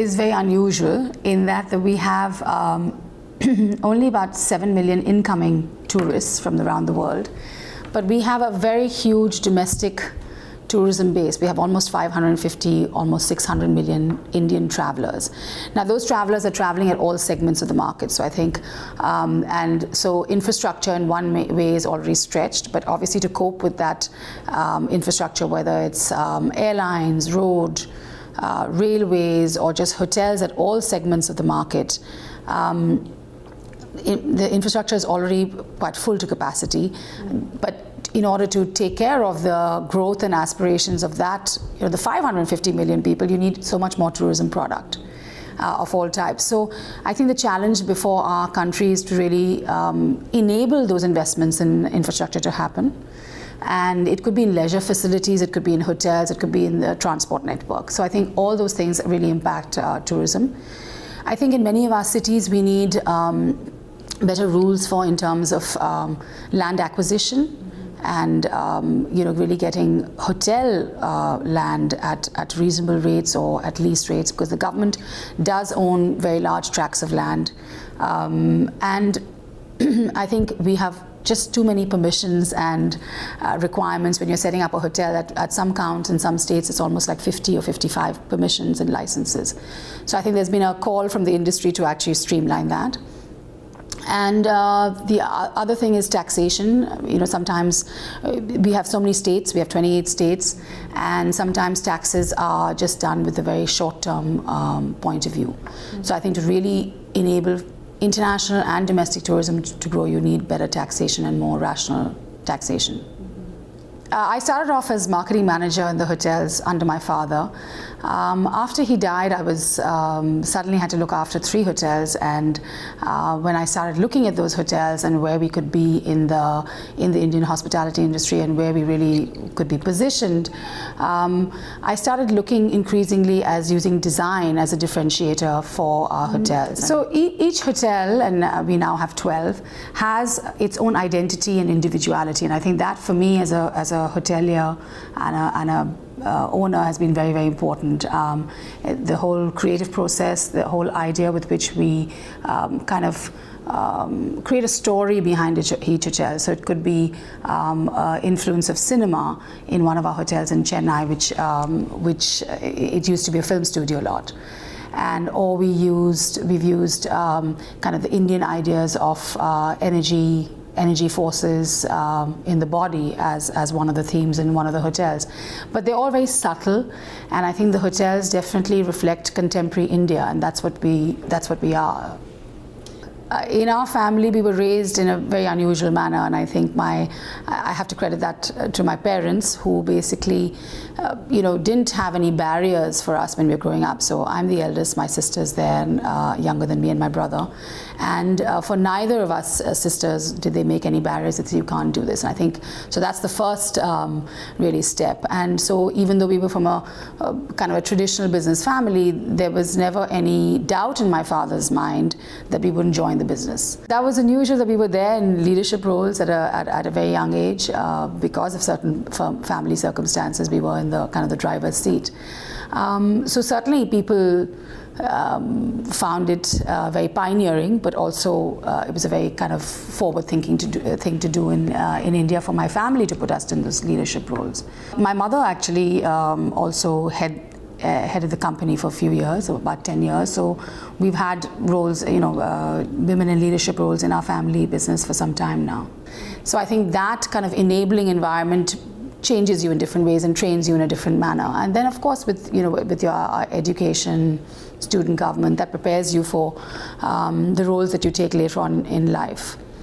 is very unusual in that we have only about 7 million incoming tourists from around the world, but we have a very huge domestic tourism base. We have almost 550, almost 600 million Indian travelers. Now those travelers are traveling at all segments of the market. So I think, and so infrastructure in one way is already stretched, but obviously to cope with that infrastructure, whether it's airlines, road, railways, or just hotels at all segments of the market, the infrastructure is already quite full to capacity, but in order to take care of the growth and aspirations of that, the 550 million people, you need so much more tourism product of all types. So I think the challenge before our country is to really enable those investments in infrastructure to happen. And it could be in leisure facilities, it could be in hotels, it could be in the transport network. So I think all those things really impact tourism. I think in many of our cities we need better rules in terms of land acquisition, and really getting hotel land at reasonable rates or at least rates, because the government does own very large tracts of land, and I think we have just too many permissions and requirements when you're setting up a hotel. At some count in some states it's almost like 50 or 55 permissions and licenses. So I think there's been a call from the industry to actually streamline that. And the other thing is taxation. Sometimes we have so many states, we have 28 states, and sometimes taxes are just done with a very short-term point of view. So I think to really enable international and domestic tourism to grow, you need better taxation and more rational taxation. I started off as marketing manager in the hotels under my father. After he died, I was suddenly had to look after 3 hotels, and when I started looking at those hotels and where we could be in the Indian hospitality industry and where we really could be positioned, I started looking increasingly as using design as a differentiator for our hotels. So each hotel, and we now have 12, has its own identity and individuality, and I think that for me as a hotelier and a owner has been very, very important. The whole creative process, the whole idea with which we create a story behind each hotel. So it could be influence of cinema in one of our hotels in Chennai, which it used to be a film studio lot. Or we've used kind of the Indian ideas of energy forces in the body as one of the themes in one of the hotels. But they're all very subtle, and I think the hotels definitely reflect contemporary India, and that's what we are. In our family, we were raised in a very unusual manner, and I think I have to credit that to my parents, who basically didn't have any barriers for us when we were growing up. So I'm the eldest, my sister's there, younger than me and my brother. And for neither of us sisters did they make any barriers that say you can't do this. And I think, so that's the first really step. And so even though we were from a kind of a traditional business family, there was never any doubt in my father's mind that we wouldn't join the business. That was unusual that we were there in leadership roles at a very young age. Because of certain family circumstances, we were in the kind of the driver's seat. So certainly people found it very pioneering, but also it was a very kind of forward-thinking thing to do in India for my family to put us in those leadership roles. My mother actually also headed the company for a few years, about 10 years. So we've had roles, women in leadership roles in our family business for some time now. So I think that kind of enabling environment changes you in different ways and trains you in a different manner. And then of course with your education, student government, that prepares you for the roles that you take later on in life.